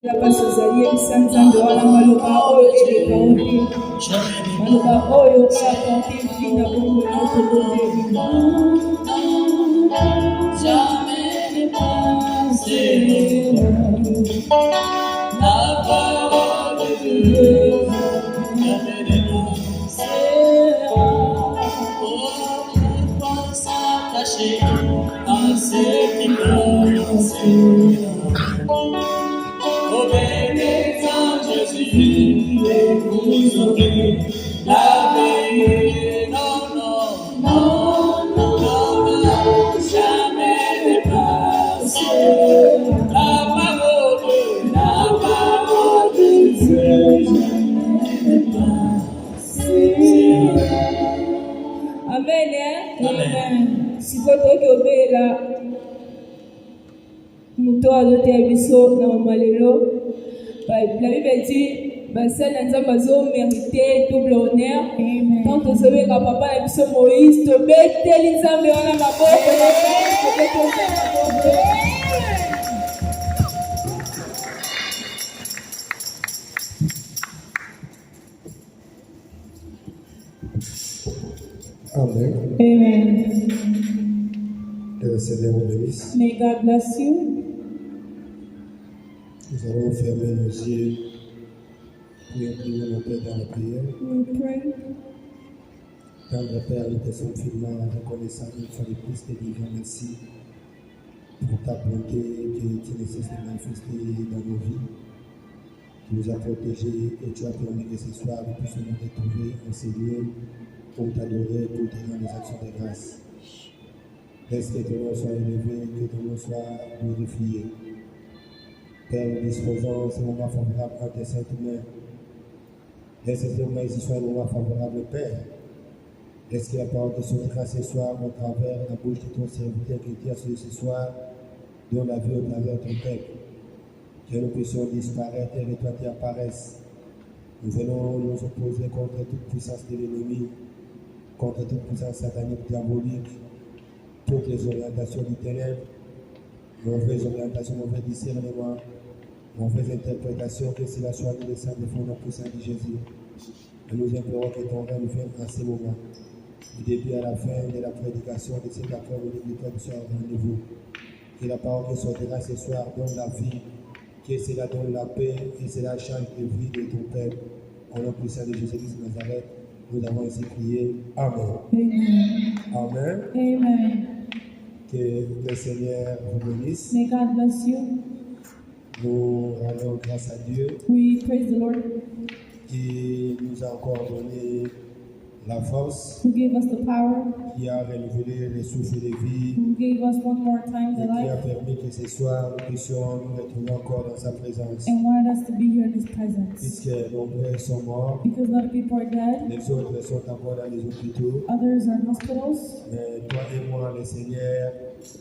La passe Zali et Sanzan de la Maloba Oyo et le Kaoki. Maloba Oyo et la Kaoki Fina Bongo jamais ne passer. La parole de Dieu jamais ne passer. Oh, pourquoi s'attacher à ce qui passe? Obéissez Jésus et vous aurez la vie. Non, non, non, non, non, jamais dépasser la parole de Dieu, jamais dépasser. Amen, hein? Amen. Si vous obéissez là, muto azote ya biso na mamalelo la Bible dit basali na nzambe azomérite double honneur. Tant tozobenga papa na biso Moïse tobeteli nzambe wana maboko Amen. Amen. Que le Seigneur vous bénisse. May God bless you. Nous allons fermer nos yeux pour incliner nos têtes dans la prière. We pray. Tendre Père, nous te sommes finalement reconnaissants une fois de plus, te disons merci pour ta bonté que tu ne cesses de manifester dans nos vies. Tu nous as protégés et tu as permis que ce soir nous puissions nous retrouver en ces lieux pour t'adorer, pour te rendre des actions de grâce. Laisse que ton nom soit élevé, que ton nom soit glorifié. Père, nous disposons ce moment favorable à tes saintes mains. Laisse que ce moment ici soit un moment favorable, Père. Laisse que la parole te sortira ce soir au travers la bouche de ton serviteur qui tient ce soir, donne la vie au travers de ton peuple. Que nous puissions disparaître et que toi tu apparaisses. Nous venons nous opposer contre toute puissance de l'ennemi, contre toute puissance satanique, diabolique, toutes les orientations du ténèbre, mauvaises orientations, mauvais discernement, mauvaise interprétation, que cela soit le sang de fond puissant de Jésus. Et nous implorons que ton règne vienne en ce moment. Du début à la fin de la prédication de cet après-midi, que toi sois au rendez-vous. Que la parole qui sortira ce soir donne la vie, que cela donne la paix, que cela change de vie de ton peuple. Au nom puissant de Jésus-Christ de Nazareth, nous avons ainsi prié. Amen. Amen. Amen. Amen. Que le Seigneur vous bénisse. May God bless you. Nous rendons grâce à Dieu We praise the Lord qui nous a encore donné la force, who gave us the power, qui a renouvelé le souffle de vie who gave us one more time et the qui a life, permis que ce soir nous puissions nous retrouver encore dans sa présence. and wanted us to be here in His presence. Puisque nombreux sont morts, Because a lot of people are dead, les autres sont encore dans les hôpitaux, others are in hospitals, mais toi et moi, le Seigneur,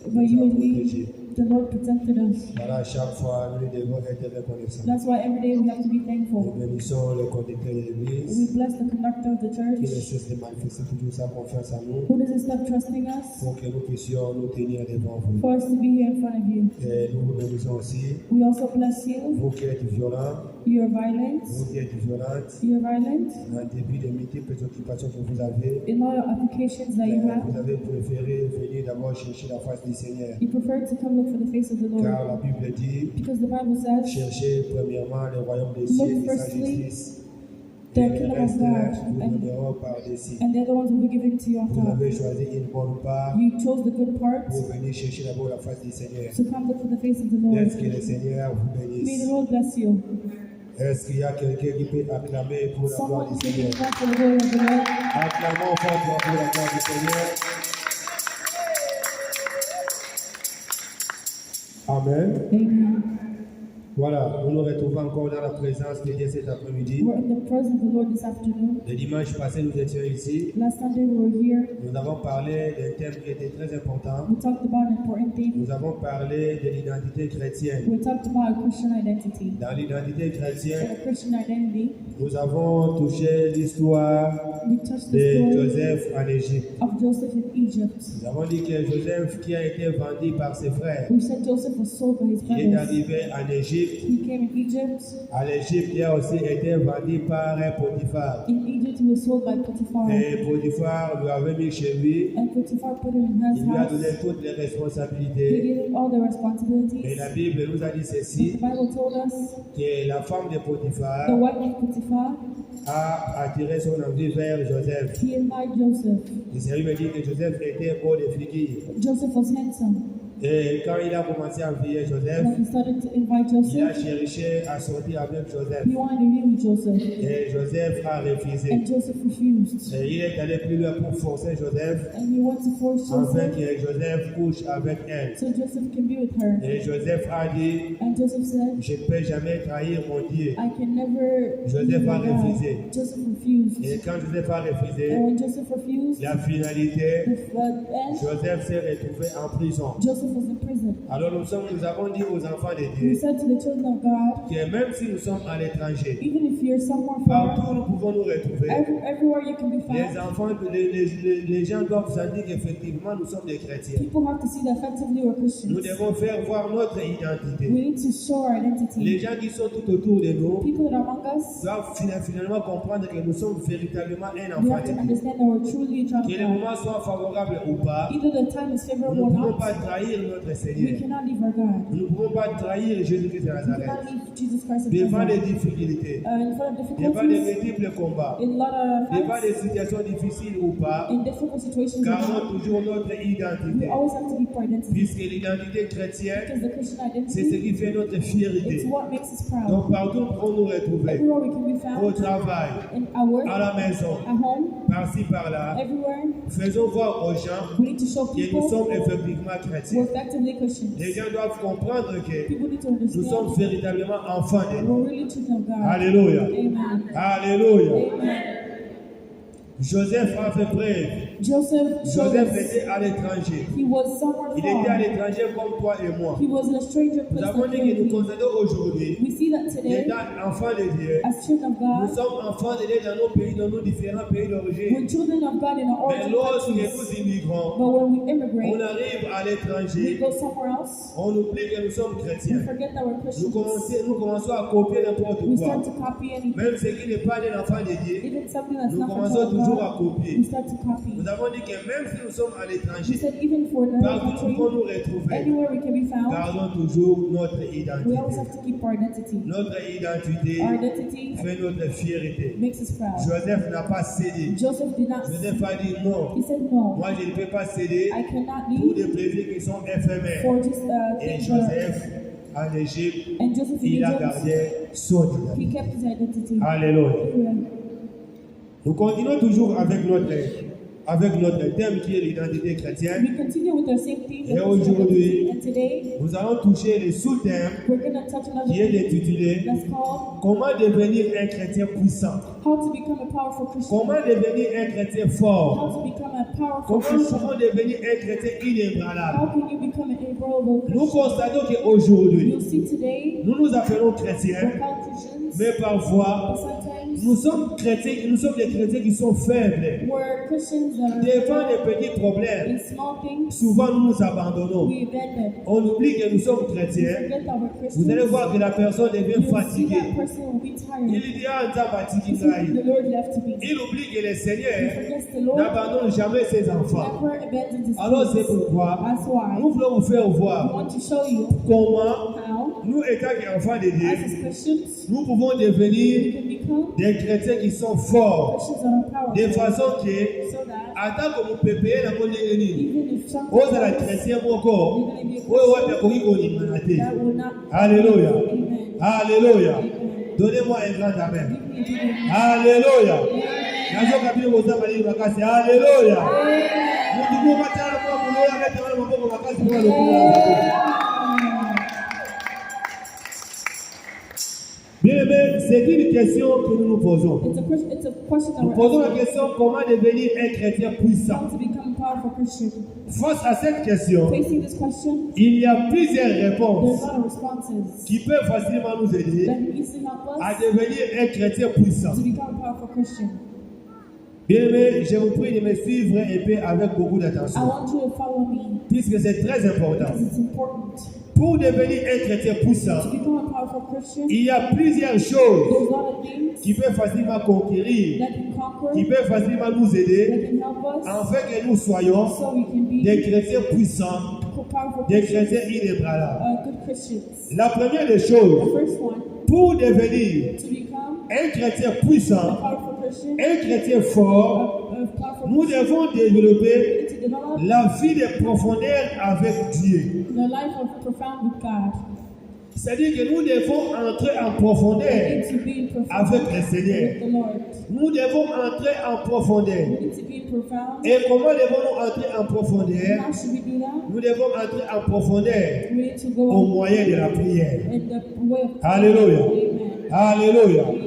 but nous you a and me, protégés. the Lord protected us. Voilà, chaque fois, nous devons être reconnaissants. That's why every day we have to be Nous thankful. bénissons le conducteur de l'église We bless the conductor of the qui ne church, cesse de manifester toujours sa confiance en nous who doesn't stop trusting us, pour que nous puissions nous tenir devant vous. for us to be here in front of you. Et nous vous bénissons aussi, We also bless you. vous qui êtes violents, You're violent. vous qui êtes violentes, You're violent. en début de multiples occupations que vous avez, In all your applications that you have, vous avez préféré venir d'abord chercher la face du Seigneur. you prefer to come look for the face of the Car Lord. la Bible dit, Because the Bible says, cherchez premièrement le royaume des cieux et sa justice. the Et le kingdom of reste God, vous and, donneront par-dessus. and the other ones will be given to you on Vous top. avez choisi une bonne part You chose the good part pour venir chercher d'abord la face du Seigneur. to come look for the face of the Lord. Est-ce que le Seigneur vous May the bénisse? Lord bless you. Est-ce qu'il y a quelqu'un qui peut acclamer pour la gloire Someone du who can Seigneur? clap for the glory of the Lord. Acclamons fortement pour la gloire du Seigneur. Amen. Amen. Voilà, nous nous retrouvons encore dans la présence de Dieu cet après-midi. We're in the presence of the Lord this afternoon. Le dimanche passé, nous étions ici. Last Sunday we were here. Nous avons parlé d'un thème qui était très important. We talked about an important theme. Nous avons parlé de l'identité chrétienne. We talked about a Christian identity. Dans l'identité chrétienne, A Christian identity. nous avons touché l'histoire We touched de the story Joseph en Égypte. of Joseph in Egypt. Nous avons dit que Joseph, qui a été vendu par ses frères, We said Joseph was sold by his il est brothers. arrivé en Égypte l'Égypte. He came in Egypt. À l'Égypte, il a aussi été vendu par Potiphar. In Egypt, he was sold by Potiphar. Et Potiphar lui avait mis chez lui. And Potiphar put him in his Il lui a donné house. toutes les He responsabilités. gave him all the Et responsibilities. la Bible nous a dit The ceci, Bible told us que la femme de the Potiphar wife of Potiphar, a attiré son envie vers Joseph. he admired Joseph. Le Seigneur me dit que Joseph était beau de figure. Joseph was handsome. Et quand il a commencé à envier Joseph, When he started to invite il a Joseph, cherché à sortir avec Joseph. he wanted to be with Joseph. Et Joseph a refusé. And Joseph refused. Et il est allé plus loin pour forcer Joseph And he wanted to force afin Joseph que Joseph couche avec elle. so Joseph can be with her. Et Joseph a dit, And Joseph said, je ne peux jamais trahir mon Dieu. I can never Joseph leave a my refusé. God. Joseph refused. Et quand Joseph a refusé, And when Joseph refused, la finalité, the end, Joseph s'est retrouvé en prison. Joseph was in prison. Alors nous avons dit aux enfants de We Dieu said to the children of God, que même si nous sommes à l'étranger, even if you're somewhere far, partout nous pouvons nous retrouver. everywhere you can be Les found, enfants, les gens doivent sentir qu'effectivement nous sommes des chrétiens. people have to see that effectively we're Nous Christians. devons faire voir notre We identité. need to show our Les identity. gens qui sont tout autour de nous People that are among us, doivent finalement comprendre que nous sommes véritablement un we enfant have de to Dieu. understand that we're truly a child Que of les God. moments soient favorables ou pas, Either the time is nous favorable ne or pouvons not, pas trahir notre we Seigneur. cannot leave our God. Nous ne pouvons pas trahir Jésus-Christ de We Nazareth. cannot leave Jesus Christ of Devant les Nazareth. difficultés, In front of devant les difficulties, multiples combats, in a lot of devant des fights, situations difficiles ou pas, in difficult situations, gardons toujours notre we identité. always have to keep our identity. Puisque l'identité chrétienne, Because the Christian c'est ce identity, qui fait notre it's fierté. what makes us proud. Donc partout nous pouvons nous retrouver, Everywhere we can be au found, travail, in our work, à la maison, at home, par-ci par-là, everywhere, faisons voir aux gens we need to show que nous people sommes effectivement we're chrétiens. effectively Christians. Les gens doivent comprendre que People need to nous sommes understand véritablement enfants de Dieu. we're really children of God. Alléluia. Amen. Alléluia. Amen. Joseph a fait preuve. Joseph showed Joseph us était à l'étranger. he was somewhere Il était à far. l'étranger comme toi et moi. He was in a stranger Nous place. avons like dit que nous you. constatons aujourd'hui, We see that today, étant enfants de Dieu, as children of nous God, sommes enfants de Dieu dans nos pays, dans nos différents pays d'origine. we're children of God in our Mais origin lorsque countries. nous immigrons, But when we on immigrate, arrive à we l'étranger, go somewhere else, on oublie que nous sommes we chrétiens. forget that we're Nous Christians. commençons à copier n'importe We quoi. start to copy anything. Même ce qui n'est pas d'un enfant de Dieu, Even something that's nous not from commençons toujours à God, copier. we start to copy. Nous avons dit que même si nous sommes à We l'étranger, said even for another partout nous pouvons country, nous retrouver. anywhere we can be found, Gardons toujours notre we identité. always have to keep our identity. Notre identité Our identity fait notre fierté. makes us proud. Joseph n'a pas cédé. Joseph did not. Joseph a dit non. He said no. Moi, je ne peux pas céder I cannot pour leave des plaisirs qui sont éphémères. for just Et things that are- Joseph, en Égypte, And Joseph in il a Egypt, gardé son he identité. kept his identity. Alléluia. Amen. Nous continuons toujours avec notre thème qui est l'identité chrétienne. We continue with our same theme. Et aujourd'hui, And today, nous allons toucher le sous-thème we're going to touch another qui est theme intitulé that's called Comment devenir un chrétien puissant? How to Become a Powerful Christian. Comment devenir un chrétien fort? How to become a powerful Comment nous Christian. pouvons devenir un chrétien inébranlable? How can you become an inviolable Nous Christian? constatons qu'aujourd'hui, You'll see today, nous nous appelons we're chrétiens, called Christians, mais parfois, but sometimes nous sommes des chrétiens qui sont faibles. we're Christians that Devant are des petits problèmes, in small things, souvent nous nous abandonnons. we abandon. On oublie que nous sommes We chrétiens. forget that we're Vous allez Christians. voir que la personne devient You'll see fatiguée. that person will be tired. Il dit ah, Nzamba This is Tikingaï. the Lord left to be. Il oublie que le He Seigneur forgets the Lord n'abandonne jamais ses enfants. never abandons his Alors c'est people. pourquoi That's why nous voulons vous faire we voir want to show you comment how, nous, étant enfants de as Dieu, his Christians, nous pouvons we devenir can become des chrétiens qui sont forts. Christians that are De powerful. façon que, So that en tant que vous pépez la monnaie, even if something vous êtes happens, chrétien encore, you're going to be a vous êtes Christian un coquille that will not. Alléluia. Amen. Alléluia. Amen. Donnez-moi un grand amen. Give me a big amen. Alléluia. Nazoka bino bozamba lili makasi. Alléluia. Mutu kwa tano kwa muloya kati wale maboko makasi kwa lokula. Bien aimé, c'est une question que nous nous posons. It's a question that Nous we're posons la asking. question comment devenir un chrétien puissant. How to become a powerful Christian. Face à cette question, Facing this question, il y a plusieurs there's réponses a lot of responses qui peuvent facilement nous aider that can easily help à us devenir un chrétien puissant. to become a powerful Christian. Bien aimé, je vous prie de me suivre et puis avec beaucoup I d'attention, want you to follow me puisque c'est très important. because it's important. Pour devenir un chrétien puissant, to become a powerful Christian, il y a plusieurs choses there's a lot of things qui peuvent facilement conquérir, that can conquer, qui peuvent facilement nous aider, that can help us, afin que nous soyons so we can be des chrétiens puissants, powerful des Christians, chrétiens inébranlables. good Christians. La première des The choses, first one, pour devenir to become un chrétien a puissant, powerful Christian, un chrétien fort, a powerful nous devons développer to develop la vie de profondeur avec Dieu. the life of profound with God. C'est-à-dire que nous devons entrer en profondeur We need to be in profound avec le with Seigneur. the Lord. Nous devons entrer en profondeur. We need to be in profound. Et comment devons-nous entrer en profondeur? How should we do that? Nous devons entrer en profondeur We need to au go moyen de la prière. in the way of Alléluia. Amen. Alléluia. Amen.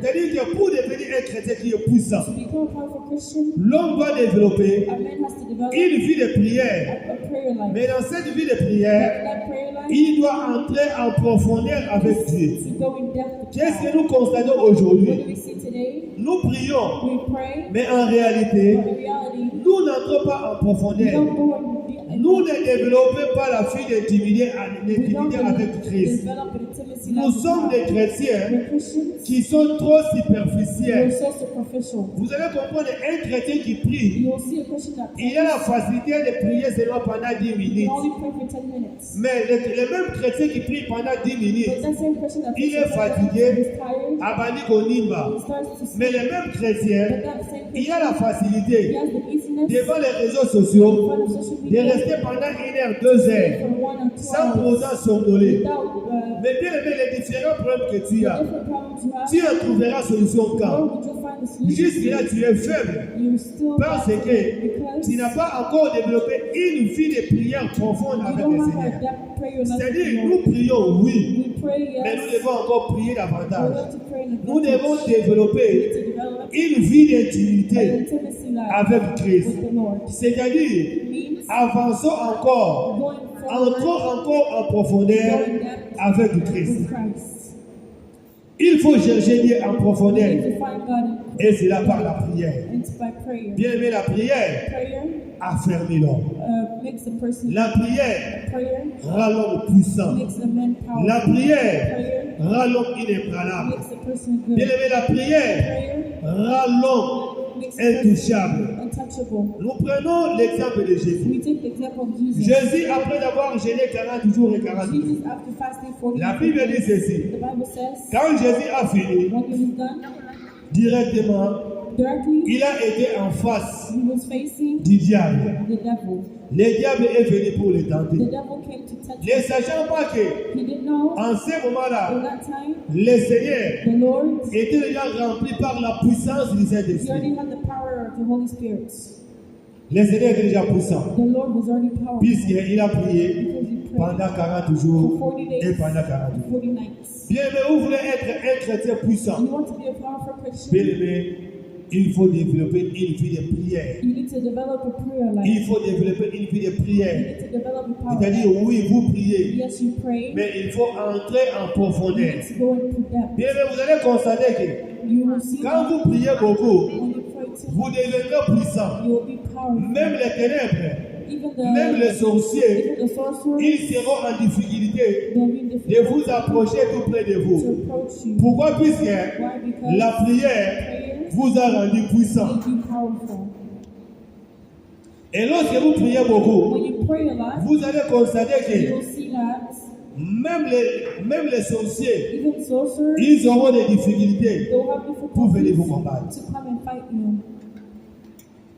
C'est-à-dire que pour devenir un chrétien qui est puissant, To become a powerful Christian, l'homme doit développer a man has to develop une vie de prière. a prayer life. Mais dans cette vie de prière, That prayer life il doit entrer en profondeur avec Dieu. to go in depth with Qu'est-ce que God. nous constatons What do aujourd'hui? we see today? Nous prions, We pray, mais en réalité, but in reality, nous n'entrons pas en we profondeur. don't go and Nous ne développons pas la vie d'intimité we don't avec Christ. develop an intimacy Nous life with sommes God. des chrétiens We're Christians. qui sont trop We're superficiels. so superficial. Vous allez comprendre, un chrétien qui prie, You will see a Christian that il a la facilité de prier seulement pendant 10 can minutes. only pray for 10 minutes. Mais le même chrétien qui prie pendant 10 But minutes, that same Christian that il prays est for 10 fatigué, minutes is tired, abani konimba. he starts to Mais sleep. le même chrétien, But that same il Christian, a la he facilité has the easiness devant les réseaux in sociaux front of social de media rester pendant 1 heure, 2 heures, for 1 or 2 sans pour hours autant somnoler. without Mais bien aimé, les différents problèmes que tu as, different problems you have. tu en trouveras solution Where quand. would you find the solution? Jusque-là, tu es faible. You're still Parce que because tu n'as pas encore développé une vie de prière profonde you avec don't le have Seigneur. a depth prayer life with C'est-à-dire, the nous Lord. prions, oui, We pray, mais nous yes. devons encore prier We davantage. have to pray in Nous devons advance. We need développer to develop une vie an d'intimité intimacy life avec Christ. with the Lord. C'est-à-dire, Means avançons encore, going forward, entrons encore en profondeur going depth avec Christ. with Christ. Il faut chercher Dieu en We profondeur, need to find God et c'est là par la prière. in, by prayer. Bien aimé, la prière Prayer affermit l'homme. makes a person. La prière Prayer rend l'homme puissant. makes a man powerful. La prière Prayer rend l'homme inébranlable. makes a person good. Bien aimé, la prière Prayer rend l'homme makes a person intouchable. untouchable. Nous prenons l'exemple de Jésus. We take the example of Jesus. Jésus, après avoir jeûné 40 jours et 40 nuits, Jesus, after fasting 40 la Bible dit days, ceci. the Bible says, Quand Jésus a fini, when he was done, directement, directly il a été en face he was facing du diable. the devil. Le diable est venu pour le The tenter. devil came to touch Ne him. sachant pas que, He didn't know en ce at moment-là, that time le Seigneur the Lord, était déjà rempli par la puissance du he Saint-Esprit. already had the power of the Holy Spirit. Le Seigneur était déjà puissant, The Lord was already powerful puisqu'il a prié because he prayed pendant 40 for jours 40 et days pendant 40 and jours. 40 nights. Bien aimé, vous voulez être un chrétien puissant. You want to be a powerful Christian? Bien aimé, il faut développer une vie de prière. You need to develop a prayer life. Il faut développer une vie de You prière. need to develop a power C'est-à-dire, life. oui, vous priez, Yes, you pray. mais il faut entrer en You profondeur. need to go into depth. Bien aimé, vous allez constater que You will see quand that vous priez beaucoup, when you pray to vous deviendrez puissant. you will be powerful. Même les ténèbres, Even même les sorciers, even the sorcerers, ils seront en difficulté they'll be de difficult vous approcher tout près de to vous. approach you. Pourquoi? Puisque Why? Because la prière prayer vous a rendu puissant. make you powerful. Et lorsque vous priez beaucoup, When you pray a lot, vous allez constater que you'll see that même les sorciers, even sorcerers, ils auront des difficultés they'll have pour venir difficulties vous combattre. to come and fight you.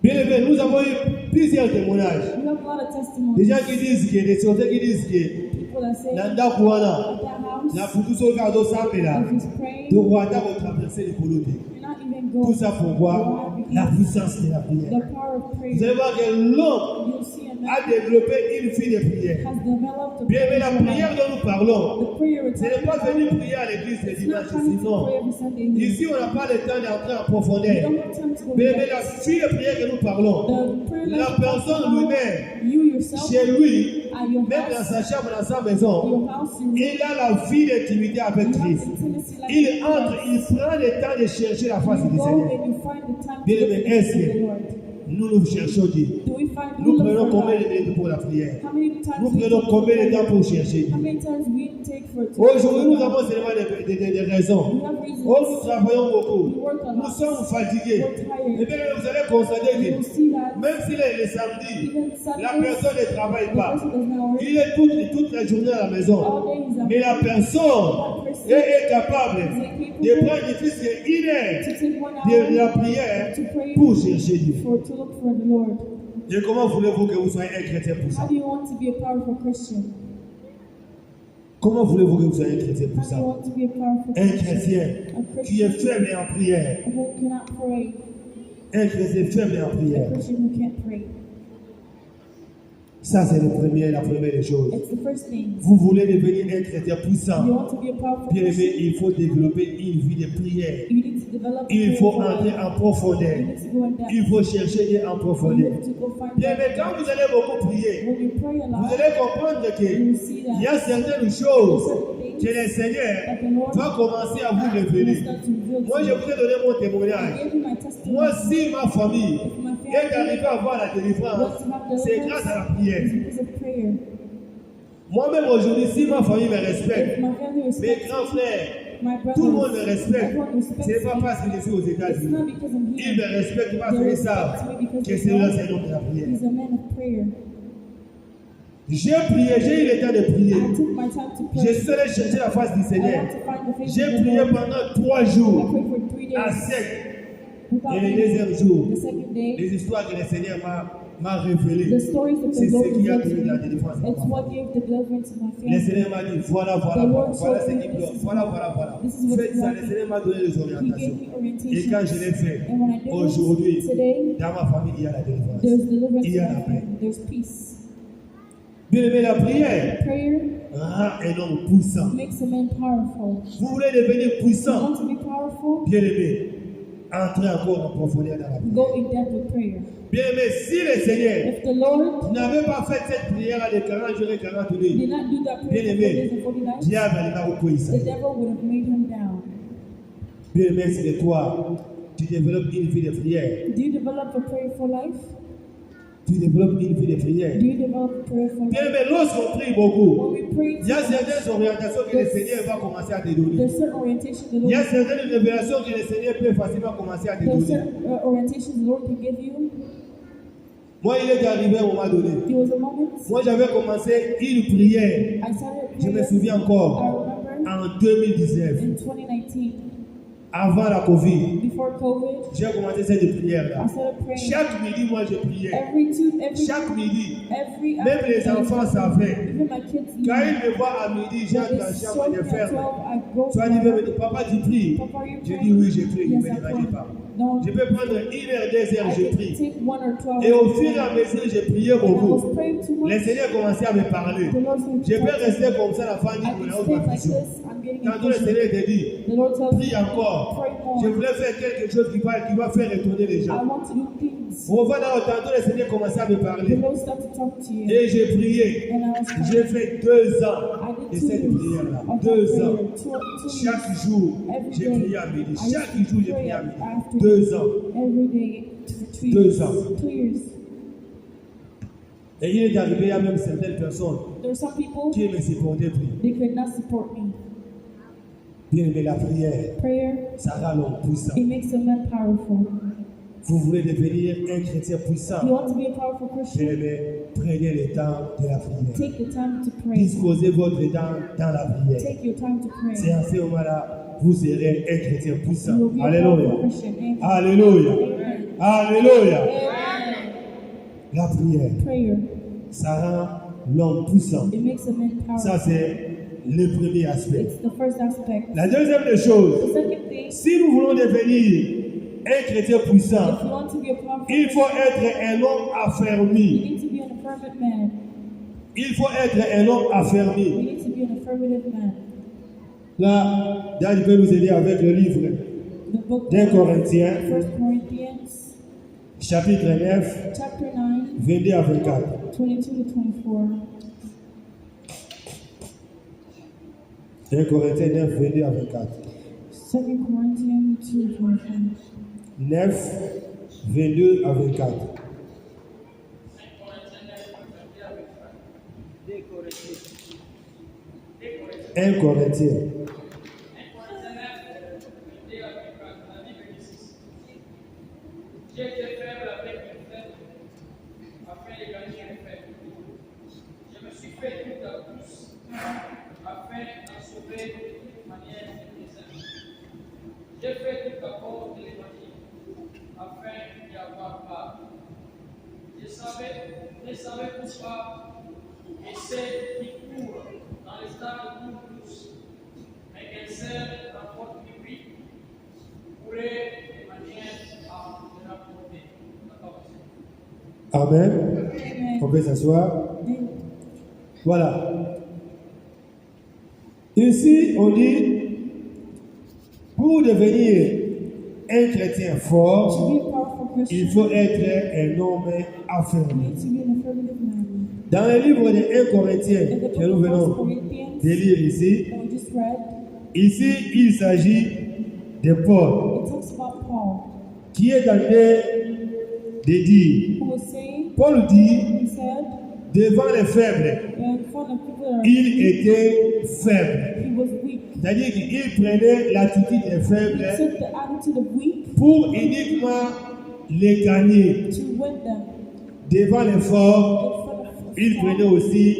Bien aimé, nous avons eu plusieurs témoignages. We have a lot of Des testimonies. gens qui disent que, des sorciers qui disent que, People that say Nanda Kouana, at that house, na futu soka do sapela, if he's praying, de Rwanda va traverser les colotés. you're not even Tout going. ça pour voir la puissance de la prière. The power of prayer. Vous allez voir que l'homme You'll see a man a développé une vie de prière. has developed a Bien aimé, la prayer prière life. dont nous parlons, The prayer we're ce n'est talking pas about, venir prier à l'église le it's dimanche not coming ici, to non. pray every Sunday evening. Ici, on n'a pas le temps d'entrer en We profondeur. don't have time to go Bien to aimé, la vie de prière que nous parlons, the prayer life la we're talking personne about, lui-même, you yourself, chez lui, at your même dans house, sa chambre, dans sa maison, your house, you il a la vie d'intimité avec have Christ. intimacy like Il entre, Christ. il prend le temps de chercher la face You du go Seigneur. and you find the time to Bien look aimé, at est-ce the que Lord. Nous cherchons Dieu. Do we find Nous we look prenons for combien de God? minutes pour la prière? How many times Nous we prenons take combien de for temps prayer? pour chercher How Dieu? many times we take for Aujourd'hui, nous God? avons seulement des raisons. We have reasons. Oh, nous travaillons beaucoup. We work a Nous lot. sommes fatigués. We're tired. Et bien, vous allez constater You will que see that même s'il est le samedi, even la Sundays, personne ne travaille the pas. person does not work. Il est toute la journée à la maison. All day he's at Mais la work. personne That person est capable is de capable prendre plus qu'une heure to take 1 de la hour prière to pray pour chercher Dieu. to look for the Lord. Et comment voulez-vous que vous soyez un chrétien pour ça? How do you want to be a powerful Christian? Comment voulez-vous que vous soyez un chrétien pour How do ça? you want to be a powerful Un Christian? chrétien A qui est Christian faible en prière. who cannot pray. Un chrétien faible en A prière. Christian who can't pray. Ça, c'est la première des choses. It's the first thing. Vous voulez devenir un chrétien You puissant. want to be a powerful Bien aimé, Christian. il faut développer une vie de prière. You need to develop a Il faut prayer entrer life. en You profondeur. need to go in depth. Il faut chercher Dieu en You profondeur. need to go find Bien God. aimé, quand vous allez beaucoup prier, When you pray a vous lot, allez comprendre you qu'il will see y a that certaines choses certain que things le Seigneur that the Lord va commencer à vous will révéler. start to reveal Moi, to je you. vous ai donné mon I témoignage. gave you my testimony. Moi, si ma famille If my est family arrivée à voir la délivrance, wants to have c'est grâce à la deliverance, prière. it's because of prayer. Moi-même aujourd'hui, si ma famille me If respecte, my family mes respects grands frères, my tout le monde me brothers, respecte. everyone respects Ce n'est pas me. parce que je suis aux It's États-Unis. not because I'm Ils here. me respectent parce They qu'ils respect savent me because que they c'est là, know c'est l'homme de la prière. he's a man of prayer. J'ai prié, j'ai eu le temps de prier. I took my time to Je pray. suis allé chercher la face du I Seigneur. want to find the face J'ai of the prié Lord. pendant 3 I jours prayed for 3 à days sec. without Et le eating. deuxième jour, The second day, les histoires que le Seigneur m'a the révélées, stories that c'est the ce Lord qui a revealed to donné la me. délivrance. It's what gave the deliverance to my Le family. Seigneur m'a dit, voilà ce qu'il doit, voilà. Faites ça, le Seigneur m'a donné les He gave orientations. me Et quand je orientation. l'ai fait, And when I did aujourd'hui, it today, dans ma famille, il y a la délivrance. there's deliverance Il y in a my la paix. family. There's peace. Bien aimé, la prière Prayer rend un homme puissant. makes a man powerful. Vous voulez devenir You puissant, want to be powerful? bien aimé, entrez encore en profondeur dans la prière. Go in depth with prayer. Bien aimé, si le Seigneur If the Lord n'avait pas fait cette prière de 40 jours et 40 did nuits, not do that bien prayer for 4 aimé, days and 40 nights, diable allait vous courir. the devil would have made him down. Bien aimé, c'est de toi, tu développes une vie de prière. Do you develop a prayerful life? Tu développes une vie de prière. Do you develop a prayerful Bien life? aimé, lorsqu'on prie beaucoup, When we pray, il y a certaines orientations que le Seigneur va commencer à te donner. there's certain orientation the Il y a Lord. certaines révélations que le Seigneur peut facilement commencer à te There's donner. certain orientation the Lord can give you. Moi, il est arrivé à un moment donné. There was a moment Moi, j'avais commencé une prière, I started je me praying. souviens I encore, remember en 2019, in 2019, avant la Covid. before COVID, J'ai commencé cette prière-là. I started praying Chaque midi, moi, je priais. every Chaque midi, every même les enfants savaient. even my kids knew. Quand ils me voient à midi, j'ai When dans la it's chambre de 12 ferme. I go Soit il me dit, papa, tu pries. Papa, are you Je praying? dis oui, je prie. Il Yes, ne I me dérange pray. pas. No, Je peux prendre 1 heure, 2 heures, I je can prie. take 1 or 12 Et au fur et à mesure, je priais and I was beaucoup. praying too Le much. Seigneur commençait à me parler. The Lord said, Je peux "Talk." rester comme ça, la fin I du can pour stay ma like vision. this. I'm getting Tantôt, le impatient. Seigneur te dit, The Lord tells prie me, encore. pray Je more. voulais faire quelque chose qui va faire retourner les I gens. want to do things. On va dans tantôt, le Seigneur commençait à me The parler. Lord started to talk to you. Et j'ai prié. And I was J'ai praying. fait 2 ans I de did 2 cette years prière-là. of that 2 ans. prayer. Two Chaque years. jour, Every j'ai day. prié à midi. I used Chaque to jour, j'ai pray prié à midi. after 2 ans. every day for 2 2 years. ans. 2 years. Et il est arrivé, il y a même certaines personnes There are some people, qui me supportaient plus. they could not support me. Bien aimé, la prière, Prayer, ça rend l'homme puissant. it makes a man powerful. Vous voulez devenir un chrétien puissant. You want to be a powerful Bien Christian? aimé, prenez le temps de la prière. Take the time to pray. Disposez votre temps dans la prière. Take your time to C'est pray. à ce moment-là, vous serez un chrétien puissant. You will be a Alléluia. powerful Christian. Amen. Alléluia. Amen. Alléluia. Amen. La prière, Prayer, ça rend l'homme puissant. it makes a man Ça, powerful. c'est le premier aspect. It's the first aspect. La deuxième des choses, The second thing, si nous voulons devenir un chrétien if puissant, you want to be a powerful il faut Christian, être un homme you affermi. need to be an affirmative man. Il faut être un homme You affermi. need to be an affirmative man. Là, Daniel peut nous aider avec le livre The book d'un of Corinthiens, 1 Corinthians, chapitre 9, chapter 9, 22 à 24. 22 to 24. 1 Corinthiens 9, 22 à 24. 2 Corinthians 2, 24. 9, 22 à 24. 1 Corinthiens. J'ai été faible avec les faibles, afin de gagner les faibles. Je me suis fait tout à tous, afin d'en sauver de manière nécessaire. J'ai fait tout à cause de l'évangile, afin d'y avoir part. Je savais tout ça, et c'est qui court dans les stades courent tous, mais qu'un seul rapporte du lui pourrait de manière à le rapporter la parole. Amen. On peut s'asseoir. Voilà. Ici, on dit, pour devenir un chrétien fort, To be a powerful Christian, il faut être un homme you affirmé. need to be an affirmative man. Dans le livre de 1 Corinthiens In the que nous book of 1 venons Corinthians de lire ici, that we just read, ici, il s'agit de Paul, it talks about Paul, qui est en train de dire, who was saying, Paul dit, he said, devant les faibles, in front of people that are il était faible. he was weak. C'est-à-dire qu'il prenait l'attitude des He faibles took the attitude of weak pour uniquement les gagner. to win them. Devant les In forts, front of il strong. prenait aussi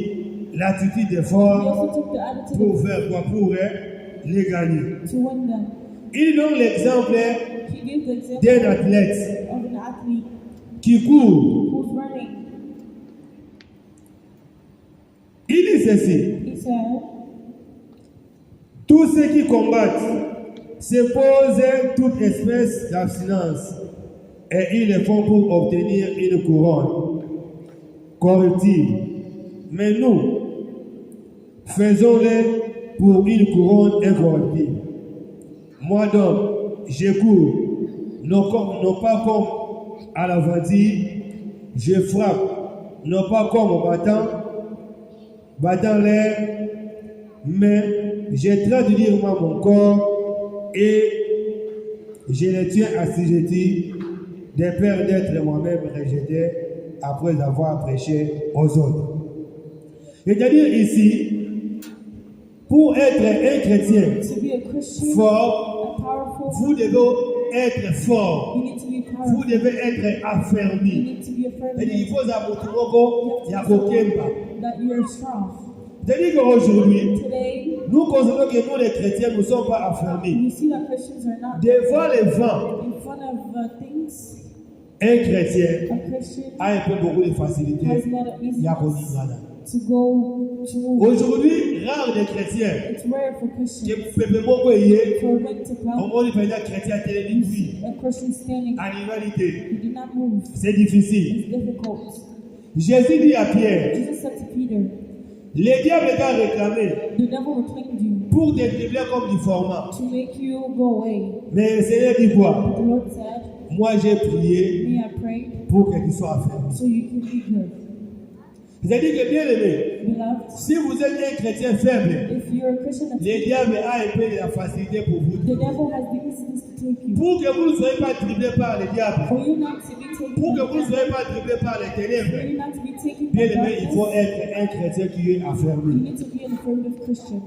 l'attitude des He forts also took the attitude pour faire quoi? Pour les gagner. to win them. Il donne l'exemple He gave the example d'un athlète of an athlete qui court. who's running. Il dit ceci, He said, tous ceux qui combattent se posent toute espèce d'abstinence et ils le font pour obtenir une couronne corruptible. Mais nous, faisons-le pour une couronne incorruptible. Moi donc, je cours, non pas comme à l'aventure, je frappe, non pas comme au battant l'air, mais je traite durement mon corps et je le tiens assujetti de peur d'être moi-même rejeté après avoir prêché aux autres. C'est-à-dire ici, pour être un chrétien to be a Christian, fort, a powerful, vous devez être fort, you need to be vous powerful. devez être You affermi. need to be C'est-à-dire qu'il affirmative. faut savoir qu'il y a aucun pas. That you are strong. C'est-à-dire qu'aujourd'hui, Today, nous constatons que nous les chrétiens ne sommes pas affermis. we see that Christians are not Devant les vents, in front of things. un chrétien A Christian a un peu beaucoup de facilité. has not an Il y a beaucoup easiness de to go to. Aujourd'hui, rare des chrétiens It's rare for qui Christians peuvent beaucoup y aller. for when to Au come. moment où il y a chrétien télévisé, oui, A Christian standing, animalité, you do not move. c'est difficile. It's difficult. Jésus dit à Pierre, Jesus said to Peter, les diables t'a réclamé the devil reclaimed you pour te dribbler comme du format. to make you go away. Mais le Seigneur dit quoi? But the Lord said, Moi j'ai prié me I prayed pour que tu sois affermi. so you can be good. C'est-à-dire que bien aimé, Beloved, si vous êtes un chrétien faible, if you're a Christian, les diables ont un peu de la facilité pour vous. the devil has the easiness to take you. Pour que vous ne soyez pas dribblé par les diables, For you not to be taken pour que by vous ne soyez pas dribblé par les for ténèbres, you not to be taken bien by aimé, il faut darkness, être un chrétien qui est you affermi. need to be an affirmative Christian.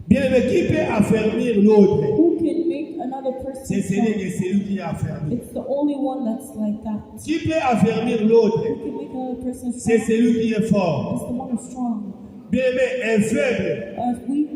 Bien aimé, qui peut affermir l'autre? Who can make another person C'est strong? celui qui est affermi. It's the only one that's like that. Qui peut affermir l'autre? Who can make another person C'est strong? celui qui est fort. It's the one who's strong. Bien aimé, un faible. Weak,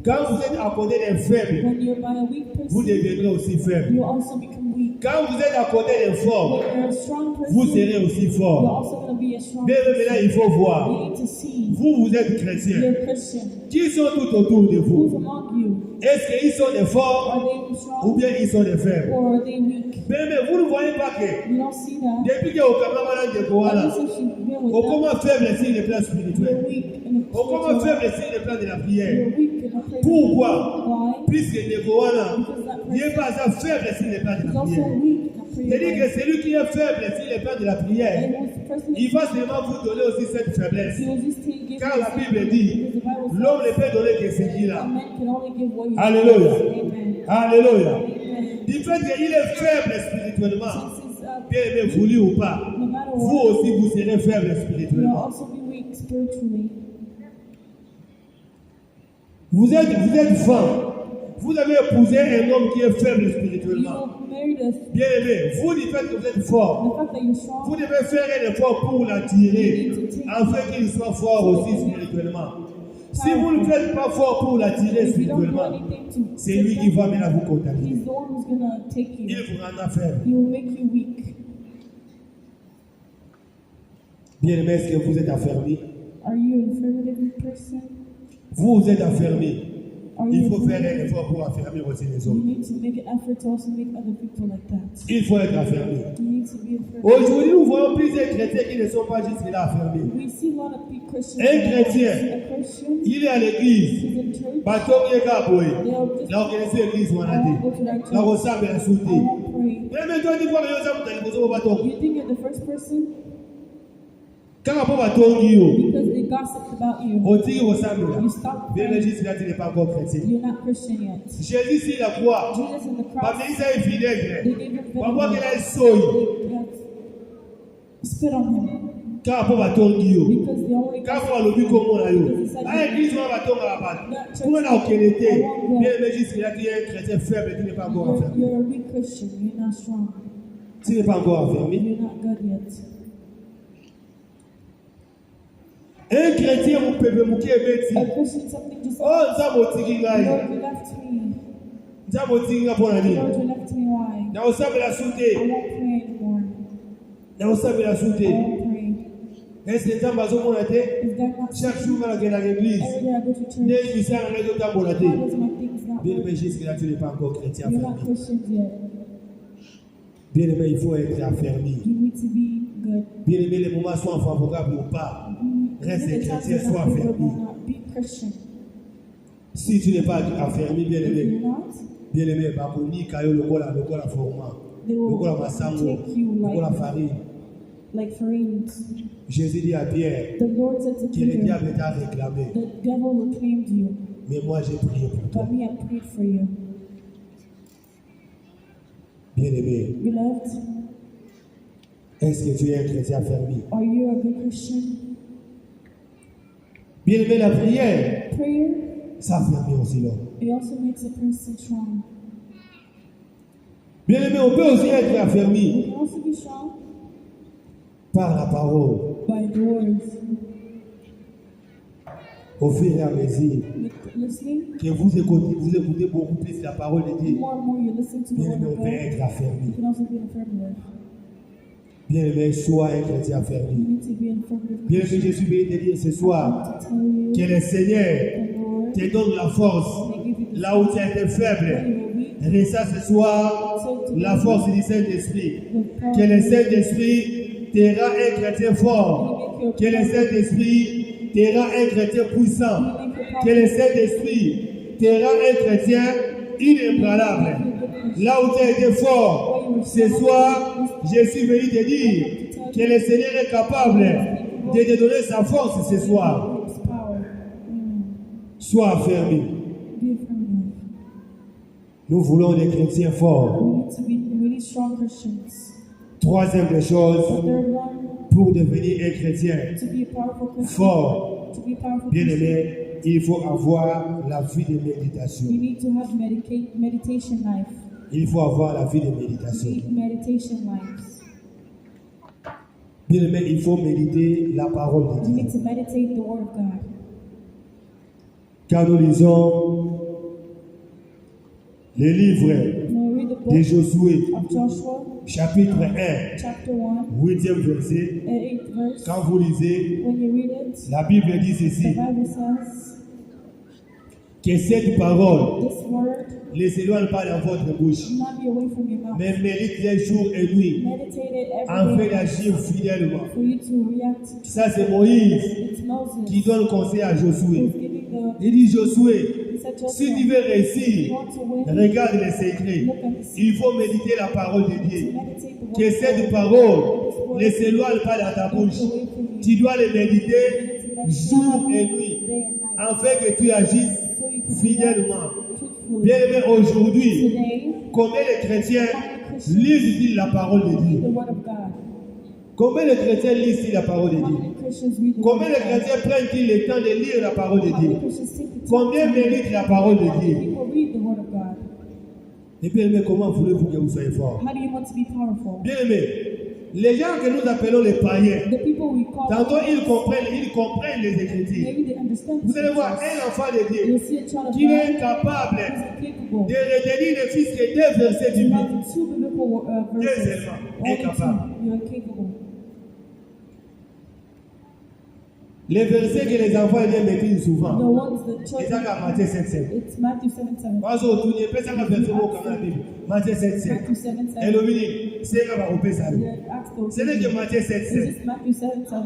Quand vous êtes à côté d'un faible, when you're by a weak vous person, deviendrez aussi faible. you also become weak. Quand vous êtes à côté d'un fort, When you're a strong vous person, serez aussi you're fort. also going to be a strong Bien aimé, person. maintenant il faut voir. You need to see Vous êtes chrétien. you're a Christian. Qui sont tout autour de Who's vous? among you? Est-ce qu'ils sont des forts Are they ou strong bien ils sont des faibles? or are they weak? Bien aimé, vous ne voyez pas que You don't see that. depuis que Okamamana de Koala, Ever since you've been with on them, commence faible sur le plan you're spirituel. weak in the On commence spiritual faible sur le plan de la prière. You're weak in the prayer. Pourquoi? Why? Puisque Negoana, Because that il n'est person pas ça faible sur le plan de is la also prière. weak in the prayer. C'est-à-dire que life. celui qui est faible sur le plan de la prière, And once the person il va seulement vous donner aussi cette faiblesse. he will just take give Car you la something, Bible dit, because the Bible says l'homme ne peut donner que ce qu'il a a. man can only give what he Alléluia. has. Amen. Alléluia. Amen. Du fait qu'il est faible spirituellement, Since bien aimé, voulu ou pas, no matter vous what, aussi vous serez faible you'll spirituellement. also be weak spiritually. Vous êtes femme. Vous avez épousé un homme qui est faible spirituellement. You married a Bien aimé, vous dites que vous êtes fort. the fact that you're strong, Vous devez faire un effort pour l'attirer, afin qu'il soit fort aussi spirituellement. Si vous ne faites pas fort pour l'attirer if you don't do spirituellement, anything to c'est lui qui va maintenant vous he's contaminer. the one who's gonna take Il you. vous rend faible. He will make you weak. Bien aimé, est-ce que vous êtes affermi? Are you an affirmative person? Vous êtes affermi. Are Il you faut faire un effort pour affermir aussi les You autres. need to make an effort to also make other people like that. Il faut être affermi. You need to be affirmative. Aujourd'hui, nous voyons plusieurs chrétiens qui ne sont pas jusque-là affermis. We see a lot of big Christians. Un chrétien. A Christian, Il est à l'église. he's in church. Bateau qui est caboé. They'll just Là, on connaît l'église, on a I dit. won't go to that Là, church. on sabe la I souté. won't pray. Mais toi, tu vois que les hommes t'ont dit bateau. You think you're the first person Quand on va bateau, because they gossiped about you. on dit au sabe là. You stop Bien, praying. Jésus, là, tu n'es pas encore chrétien. You're not Christian yet. Jésus, sur la croix, Jesus in the parce cross, qu'il est they vinaigre. gave him On voit qu'il vinegar. a un soy. They had spit on him Quand on va bateau, because they only quand on va le but comme on a eu. À l'église, on va bateau à la base. Pour la autorité, bien, Jésus, là, tu es un chrétien faible, tu n'es pas encore enfermé. you're a weak Christian. You're not strong. Tu n'es pas encore enfermé. You're not good yet. Un chrétien, vous pouvez me dire, A Christian, something just oh, ça m'a tiré là. Lord, you left me. Ça m'a tiré là pour la vie. Lord, you left me. Why? Dans le sable la I souté. won't pray anymore. Dans le sable la I souté. won't pray. Est-ce que ça m'a zoné la tête? Is that not Chaque jour, on va à l'église. every day I go to church? Dès que ça, on a dans la Why tête. does my things not Bien work? aimé, Jésus, là, tu n'es pas encore chrétien You're not affermi. Christians yet. Bien aimé, il faut être affermi. You need to be good. Bien aimé, les moments soient favorables ou pas. Reste Even the times chrétien, you're sois not favorable affermi. or not, be Christian. Si tu n'es pas affermi, bien If aimé, you're not, bien aimé, bakoni kayo lokola format. they will Lokola masango, take you lokola farine. like farines. Jésus dit à Pierre, The Lord said to que le Peter, diable t'a réclamé, the devil reclaimed you, mais moi j'ai prié pour toi. but me, I prayed for you. Bien aimé, Beloved, est-ce que tu es un chrétien affermi? are you a good Christian? Bien aimé, la prière, Prayer, ça affermit aussi l'homme. it also makes a person strong. Bien aimé, on peut aussi être affermi You can also be strong par la parole. by the words. Au fur et à mesure Listening, que vous écoutez beaucoup plus la parole de the Dieu, more and more you listen to the bien word aimé, of on peut God, être you affermi. can also be an affirmative. Bien aimé, sois un chrétien You affermi. need to be an affirmative Bien aimé, Christian. je suis venu te dire ce soir To tell you, que le Seigneur the Lord, te donne la force may give you the là où tu as été when faible. you were weak, Reçois ce soir la force du Saint-Esprit. the power Que le of God. Saint-Esprit te rend un chrétien fort. Que le Saint-Esprit te rend un chrétien puissant. Que le Saint-Esprit te rend un chrétien inébranlable. Là où tu as été fort, ce soir, je suis venu te dire que le Seigneur est capable de te donner sa force ce soir. His power. Sois affermi. Be affirmative. Nous voulons des chrétiens forts. We need strong Christians. Troisième des The choses, third one, pour devenir un chrétien to be a powerful Christian. fort, To be a powerful bien Christian, aimé, il faut avoir la vie de méditation. you need to have meditation life. Il faut avoir la vie de méditation. Meditation lives. Bien aimé, il faut méditer la parole de You Dieu. need to meditate the word of God. Quand nous lisons les livres When we read the de book Josué, of Joshua, chapitre 1, chapter 1, 8e verset, 8th verse, quand vous lisez, when you read it, la Bible dit the ceci, Bible says, que cette parole this word ne s'éloigne pas de votre bouche, will not be away from your mouth. mais mérite jour et nuit, Meditate it afin every day d'agir fidèlement. for you to react. Ça, c'est Moïse It's Moses qui donne conseil à Josué. who's giving the, Il dit, Josué, he said, si Joshua, tu veux if you réussir, want to win, regarde les secrets. look at the Il faut méditer la parole de Dieu. meditate the word Que of cette God. parole ne s'éloigne pas de ta bouche. Away from you. Tu dois les méditer jour et nuit, Day and night. afin que tu agisses So you can fidèlement. truthfully. Bien aimé, aujourd'hui, Today, combien de chrétiens lisent la parole de the Dieu? word of God. Combien de chrétiens lisent-ils la parole de How Dieu? many Christians read the Combien word de of God? chrétiens prennent-ils le temps de lire la parole de How Dieu? many Christians take the time Combien to read méritent la parole de Dieu? People read the word of God. Et bien aimé, comment voulez-vous que vous soyez fort? How do you want to be powerful? Bien aimé, les gens que nous appelons les païens, The people we call tantôt ils comprennent les Écritures. maybe they understand Vous allez voir un enfant de you Dieu see a child of qui est God capable who is capable de retenir ne fût-ce que deux versets du to Bible. have two biblical Deux verses. éléments, Only incapable. two. You are capable. Les versets que les enfants aiment maîtrisent The souvent. ones the Et children, ça, quand Matthieu 7,7. it's Matthew 7:7. Parce que tout n'est pas ça, quand verset au dans la Bible. Matthieu 7,7. Matthew 7:7. Et le mini, c'est là va couper ça. They're asked the Ce n'est que Matthieu Is 7,7. this Matthew 7:7?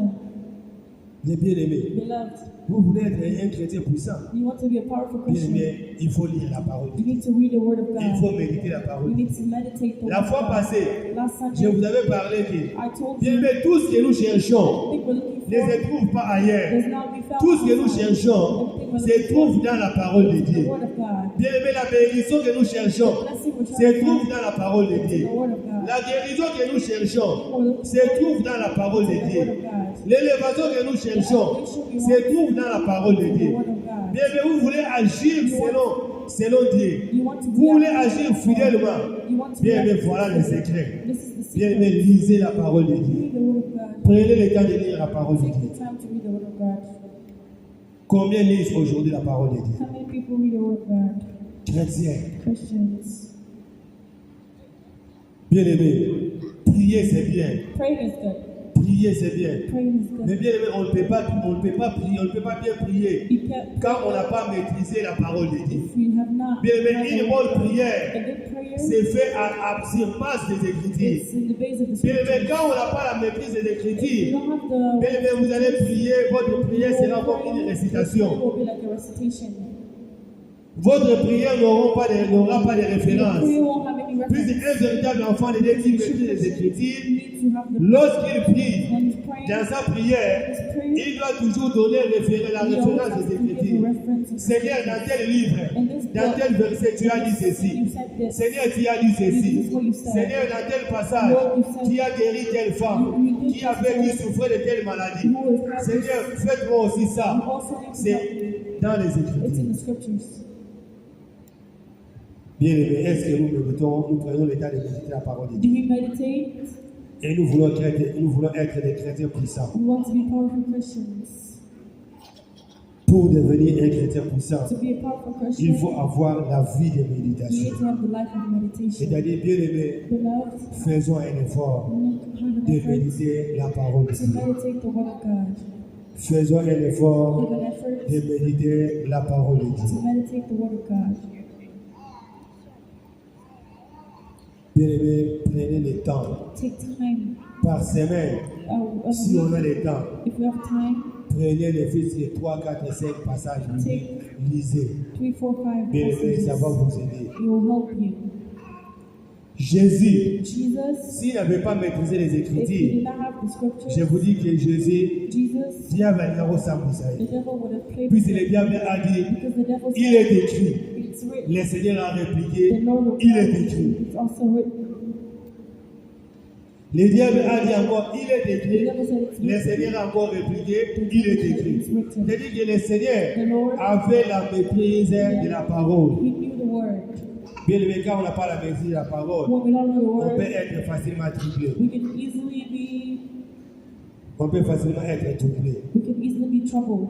Les bien-aimés, Beloved, vous voulez être un chrétien puissant. you want to be a powerful Christian. Bien-aimé, il faut lire la parole de You Dieu. need to read the word of Il faut God. méditer la You parole de need Dieu. to meditate the La word of fois God. passée, Last je Sunday, vous avais parlé que, I told bien you aimé, tout ce que nous cherchons I think we're looking ne for se trouve pas ailleurs. does not be found Tout ce que nous outside. cherchons Everything we're se looking trouve for dans la parole de is the Dieu. word of God. Bien aimé, la bénédiction que nous cherchons Blessing we're se trying to trouve find dans la parole de is Dieu. the word of God. La guérison que nous cherchons se trouve dans la parole de The Dieu. word of God. L'élévation que nous cherchons se trouve dans la parole de The Dieu. word of God. Bien aimé, vous voulez agir selon Dieu. You want to Vous voulez be agir fidèlement. You want to Bien be aimé, voilà le secret. This is the Bien secret. aimé, lisez la parole de Dieu. Read the word of God. Prenez le temps de lire la parole de Take Dieu. the time to read the word of God. Combien lisent aujourd'hui la parole de Dieu? How many people read the word of God? Chrétiens, Christians. bien aimé, prier c'est bien. Praying is good. Prier c'est bien. Praying is Mais good. bien aimé, on ne peut pas prier, on ne peut pas bien prier You can't quand on n'a pas maîtrisé la parole de Dieu. if you have not. Bien aimé, had une the bonne word of God. prière, A good prayer c'est fait sur base des Écritures. is in the base of the Bien aimé, scriptures. quand on n'a pas la maîtrise des If you Écritures, don't have the bien aimé, vous allez prier, votre prière sera comme une Your récitation. prayer will be like a recitation. Votre prière n'aura pas de Your référence. prayer won't have any Puis reference. un véritable enfant de Dieu qui maîtrise les You Écritures, need to have the lorsqu'il prie when he's praying. dans sa prière, His prayer. il doit toujours donner la He always référence has des to give a Écritures. reference. Seigneur, dans tel livre, dans tel verset, tu as dit ceci. You said this. Seigneur, tu as dit ceci. This is what you said. Seigneur, dans tel passage, tu as guéri telle femme qui qui souffrait de telle maladie. Seigneur, faites-moi aussi You ça. also need to C'est dans les It's in Écritures. the scriptures. Bien aimé, est-ce que nous prenons le temps de méditer la parole de Do Dieu? we meditate? Et nous voulons être des chrétiens puissants. We want to be powerful Christians. Pour devenir un chrétien puissant, To be a powerful il Christian, faut avoir la vie de you méditation. need to have the life of meditation. C'est-à-dire, bien aimé, Beloved, faisons un effort have an de effort méditer la parole de to Dieu. meditate the word of God. Faisons un effort Have an effort de méditer la parole de Dieu. to meditate the word of God. Bien aimé, prenez le temps Take time. par semaine. Si on a le temps, If we have time, prenez les fils de 3, 4, 5 passages bibliques, lisez. 3, 4, 5 Bien aimé, ça va passages. vous aider. It will help you. Jésus, Jesus, s'il n'avait pas maîtrisé les if you did Écritures, not have the je scriptures, vous dis que Jésus, Jesus, Dieu va venir au Samedi. the devil would have played Puisque with le it. diable a dit, Because the devil il said, est écrit. it's written. Le Seigneur a The répliqué, Lord will il est écrit. It's also written. Le diable a dit encore, il est The écrit. devil said it's Le written. Seigneur a encore répliqué, il est écrit. C'est-à-dire que le The Seigneur Lord, avait la maîtrise de la parole. he knew the word. Bien aimé, quand on n'a pas la maîtrise de la parole, When we don't know the on peut word, être facilement troublé. we can easily be On peut facilement être troublé. troubled.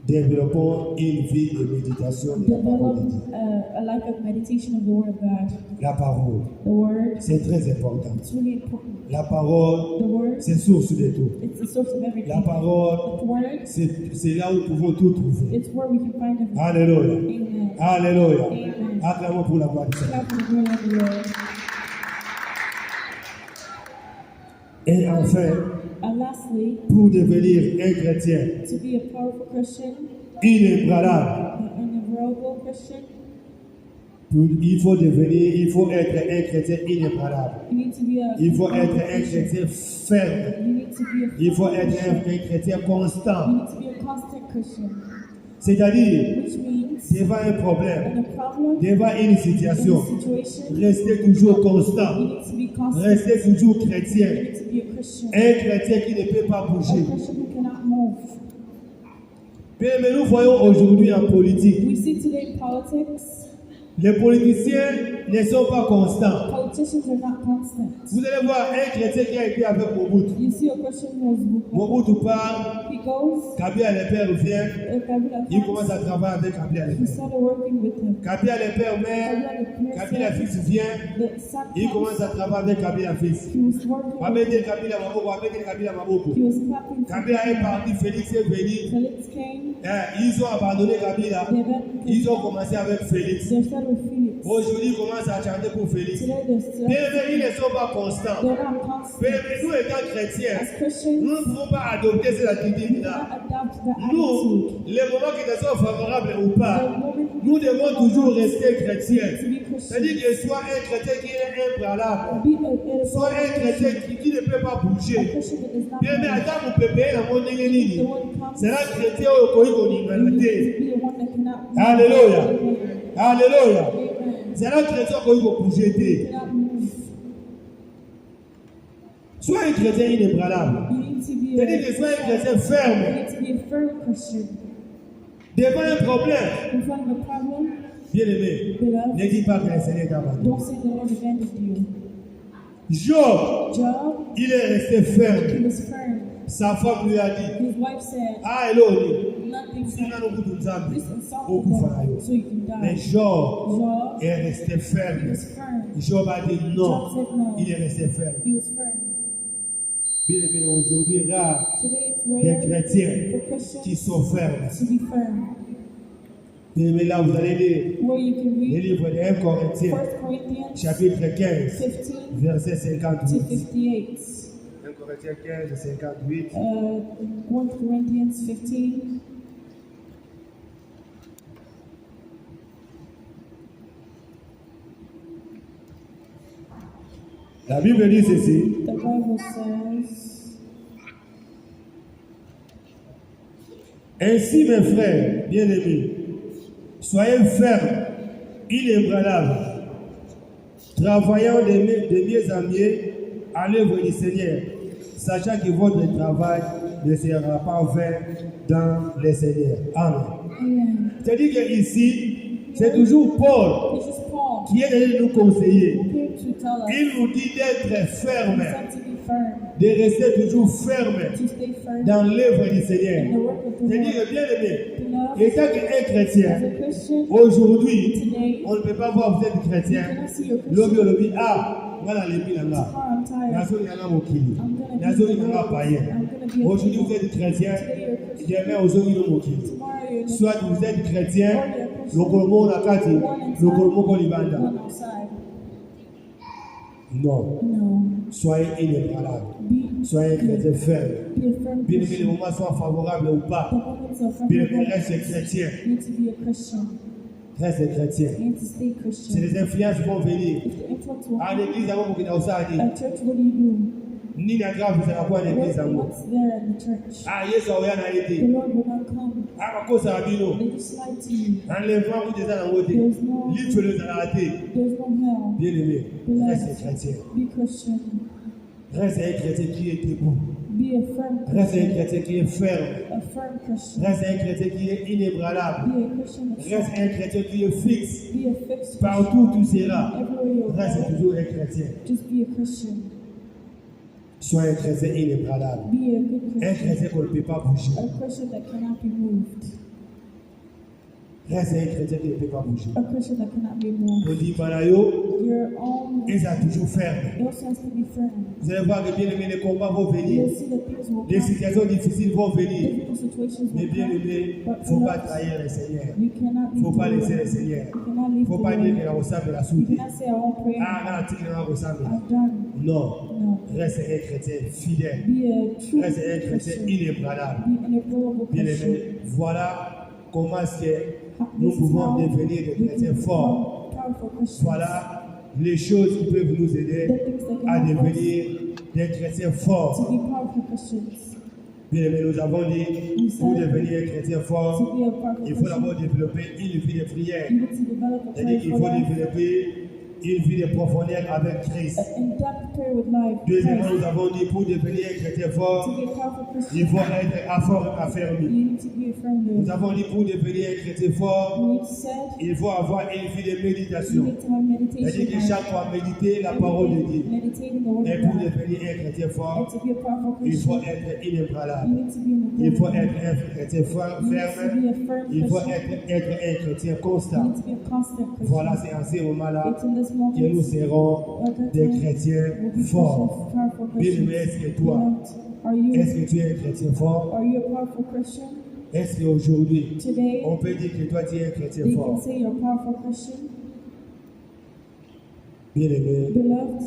Développons une vie de méditation de la parole de Develop Dieu. a life of meditation of the word of God. La parole, The word, c'est très important. it's really important. La parole, The word, c'est source de tout. it's the source of everything. La parole, The word, c'est là où nous pouvons tout trouver. it's where we can find everything. Alléluia. Amen. Alléluia. Amen. Acclamons pour la gloire du Seigneur. Clap for the glory of the Lord. Et enfin, And lastly, pour devenir un chrétien to be a powerful Christian, inébranlable, an inevitable Christian, il faut être un chrétien inébranlable. you need to be a Il faut être powerful un Christian. chrétien ferme. You need to be a Il faut faithful être Christian. un chrétien You constant. need to be a constant Christian. C'est-à-dire, which means devant un problème, in a problem, devant une in situation, a situation, restez toujours you constant. need to be constant. Restez toujours You chrétien. need to be a Christian. Un chrétien qui ne peut pas A bouger. Christian who cannot move. Mais nous voyons aujourd'hui en politique, We see today in politics, les politiciens ne sont pas constants. politicians are not constant. Vous allez voir un chrétien qui a été avec Mobutu. You see a Christian who is Mobutu part, he goes, Kabila le père vient, Kabila il commence à comes, travailler avec Kabila le he père. started working with him. Kabila le père meurt, Kabila fils vient, The son il commence à travailler avec Kabila fils. he was working with, Abedel Kabila Maboko, Abedel Kabila Maboko. he was clapping to Kabila est parti, Félix est venu. Felix came, Ils ont abandonné Kabila, they then ils ont commencé avec Félix. they started with Felix. Aujourd'hui, ils commencent à chanter pour Félix. Today they're still, Mais ils ne sont pas constants. they're not constant. Mais nous, étant chrétiens, As Christians, nous ne pouvons pas adopter cette we attitude-là. cannot adopt that Nous, attitude. les moments qui nous sont favorables ou The pas, moment nous devons toujours rester to chrétiens. be Christian, C'est-à-dire que soit un chrétien qui est impralable, be soit un chrétien qui ne peut pas a bouger. Christian that is not Bien, mais attends, vous pouvez payer la monnaie the nini. one constant. C'est un chrétien au pays qu'on y va You need noter. to be the one that cannot move. Alléluia. Amen. Alléluia. Amen. C'est un chrétien au pays qu'on bouger. Cannot move. Soit un chrétien inébranlable. You need to be C'est-à-dire que soit un chrétien ferme. you need to be a firm Christian. Devant un problème, In front of a problem, bien aimé, beloved, ne dis pas que le Seigneur t'a abandonné. don't say the Lord abandoned you. Job, Job, il est resté he ferme. was firm. Sa femme lui a dit, His wife said, ah, Eloni, nothing si on a beaucoup de temps, this insult beaucoup them so you can mais die. Job Job, est resté he ferme. was firm. Job a dit Job non, said no. il est resté ferme. He was firm. Bien aimé, aujourd'hui, rare Today it's des rare chrétiens for qui Christians sont fermes. to be firm. Bien aimé, là, vous allez lire Where you can le read livre de 1 Corinthiens, 1 Corinthians chapitre 15, 15 verset to 58. 58. 1 Corinthiens 15, 58. 1 Corinthians 15. La Bible dit ceci. The Bible says, Ainsi, mes frères bien-aimés, soyez fermes, inébranlables, travaillant de mieux en mieux à l'œuvre du Seigneur, sachant que votre travail ne sera pas vain dans le Seigneur. Amen. Amen. C'est-à-dire qu'ici, c'est toujours Paul This is Paul. qui est allé nous conseiller. Who came to tell us Il nous dit d'être ferme, to be firm, de rester toujours ferme to stay firm dans l'œuvre du in the Seigneur. work of the C'est-à-dire Lord. que bien aimé, Beloved, étant qu'un chrétien, as a Christian, aujourd'hui, today, on ne peut pas voir vous êtes you chrétien. cannot see your Lobi Christian. olobi, ah, voilà les billes là. Tomorrow I'm tired. Nazoli nanga mokili. I'm going to be Nazoli the nanga Lord. païen. I'm going to be a Aujourd'hui vous Christian. êtes chrétien, Today you're a Christian. demain ozongi no mokili. Tomorrow you're not. Soit vous êtes chrétien, lokolomo na kati, lokolomo ko libanda. One outside. Non, No. soyez inébranlables. Be, Soyez un chrétien ferme. be a firm Bien aimé, les Christian. moments soient favorables ou The pas. moments are Bien aimé, favorable. reste chrétien. You need to be a Christian. Reste chrétien. You need to stay Si Christian. les influences vont venir, If the influence will à come, l'église, avant que nous osani, at church, what do you do? ni na grave, vous allez voir l'église à moi. What's there in the church? Ah, Yesu aoya na The été. Lord will not come. Ah, makosa abino. They just lie to you. Enlèvement ou des années There's no, livre le zalaté. there's no hell. Bien aimé, reste chrétien. Be Christian. Reste un chrétien qui est debout. Be a firm Reste un Christian. chrétien qui est ferme. A firm Christian. Reste un chrétien qui est inébranlable. Be a Christian of Reste faith. un chrétien qui est fixe. Be a fixed Partout Christian. où tu seras, Everywhere you reste go, toujours un chrétien. just be a Christian. Sois un chrétien inébranlable. Be a good Un Christian. chrétien qu'on ne peut pas bouger. A Christian that cannot be moved. Reste un chrétien qui ne peut pas bouger. A Christian that cannot be moved. On dit, Manayo, Your own, et ça toujours ferme. it also has to be firm. Vous allez voir que bien aimé, les combats vont venir. You'll see that things will Les come. situations difficiles vont venir. Difficult situations Mais will bien come. aimé, il ne But faut pas beloved, trahir le Seigneur. you cannot Il ne faut leave pas the laisser le Lord. Seigneur. You cannot Il leave ne faut the pas dire que Lord. la ressemble la You soude. cannot say I won't pray. Ah, non, tu ne la ressemble. I'm done. Non. No. Reste un chrétien fidèle. Be a true Reste un chrétien Christian. inébranlable. Be an irrevocable Bien Christian. aimé, voilà comment est-ce que nous This is pouvons how devenir des we chrétiens can forts. become powerful Christians. Voilà les choses qui peuvent nous aider The things that à can help us devenir des chrétiens to forts. be powerful Christians. Bien aimé, nous avons dit, pour devenir un chrétien fort, To be a part of il faut d'abord développer une vie de prière. You need to develop a C'est-à-dire qu'il prayerful faut life. développer une vie de profondeur avec Christ. In depth prayer with life. Deuxièmement, Christ. nous avons dit, pour devenir un chrétien To fort, be a powerful il Christian, faut être affermi. you need to be affirmed. Nous avons dit, pour devenir un chrétien fort, You need to set. il faut avoir une vie de You méditation. need to have meditation. C'est-à-dire que life. chaque fois méditer la parole de Dieu. Meditating the word Et of pour God. devenir un chrétien And fort, to be a powerful il faut Christian, être you inébranlable. need to be in the Il faut word. être un chrétien You need to ferme. be a firm Il faut Christian. être un chrétien You constant. need to be a constant Christian. Voilà, c'est en ces moments-là It's in this moment que nous serons des chrétiens we'll be forts. powerful Bien Christians. aimé, est-ce que toi, Are you est-ce que tu es un chrétien fort? Are you a powerful Christian? Est-ce qu'aujourd'hui, Today, on peut dire que toi, tu es un chrétien they can fort? say you're a powerful Christian. Bien aimé, Beloved,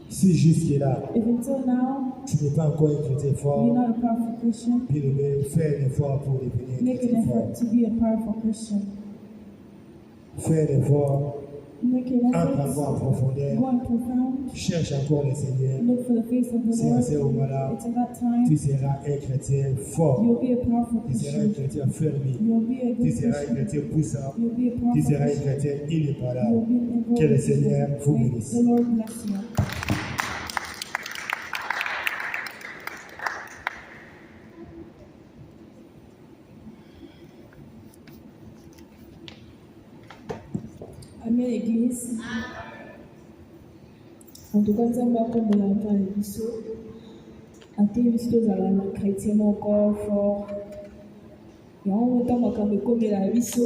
si jusque-là, if until now tu n'es pas encore un chrétien you're fort, not a powerful Christian, bien aimé, fais un effort pour devenir un make an chrétien fort. effort to be a powerful Christian. Fais un effort, Make an entre encore en effort. profondeur, Go and profound. cherche encore le Seigneur. Look for the face of the C'est à ce Lord. moment-là, It's at that time tu seras un chrétien fort. you'll be a powerful Tu seras un Christian. chrétien fermé. You'll be a Tu good seras un Christian. chrétien puissant. You'll be a Tu powerful seras un Christian. chrétien You'll inébranlable. be an able Que le Christian. Seigneur vous May bénisse. the Lord bless you. Amen, Église. En tout cas, nzambe akombola mpa na biso ate biso tozala na chrétien moko fort yango ntango makambo ekomela biso